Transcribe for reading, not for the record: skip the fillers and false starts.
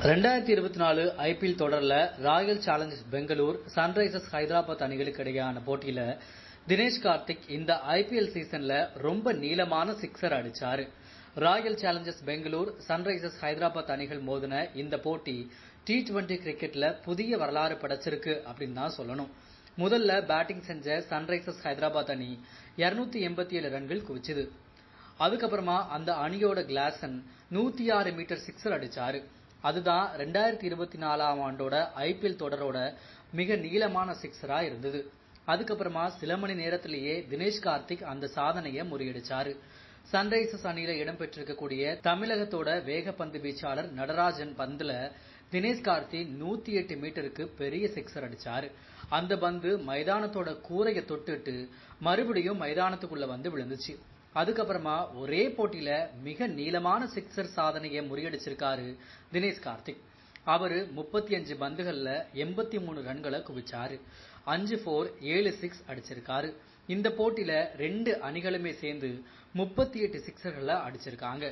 2024 IPL தொடர்ல Royal Challengers Bangalore, Sunrisers Hyderabad அணிகளுக்கு இடையான போட்டியில தினேஷ் கார்த்திக் இந்த ஐபிஎல் சீசன்ல ரொம்ப நீளமான சிக்ஸர் அடிச்சாரு. Royal Challengers Bangalore, Sunrisers Hyderabad அணிகள் மோதின இந்த போட்டி T20 கிரிக்கெட்ல புதிய வரலாறு படைச்சிருக்கு அப்படின்னு தான் சொல்லணும். முதல்ல பேட்டிங் செஞ்ச சன்ரைசர்ஸ் ஹைதராபாத் அணி 287 ரன்கள் குவிச்சுது. அதுக்கப்புறமா அந்த அணியோட கிளாசன் 106 மீட்டர் சிக்ஸர் அடிச்சாரு. அதுதான் 2024 ஆண்டோட ஐபிஎல் தொடரோட மிக நீளமான சிக்ஸரா இருந்தது. அதுக்கப்புறமா சில மணி நேரத்திலேயே தினேஷ் கார்த்திக் அந்த சாதனையை முறியடிச்சாரு. சன்ரைசர்ஸ் அணியில இடம்பெற்றிருக்கக்கூடிய தமிழகத்தோட வேகப்பந்து வீச்சாளர் நடராஜன் பந்துல தினேஷ் கார்த்திக் 108 மீட்டருக்கு பெரிய சிக்ஸர் அடிச்சாரு. அந்த பந்து மைதானத்தோட கூரையை தொட்டுட்டு மறுபடியும் மைதானத்துக்குள்ள வந்து விழுந்துச்சு. அதுக்கப்புறமா ஒரே போட்டியில மிக நீளமான சிக்ஸர் சாதனையை முறியடிச்சிருக்காரு தினேஷ் கார்த்திக். அவரு 35 பந்துகள்ல 83 ரன்களை குவிச்சாரு. 5 4 7 6 அடிச்சிருக்காரு. இந்த போட்டியில 2 அணிகளுமே சேர்ந்து 38 சிக்ஸர்களை அடிச்சிருக்காங்க.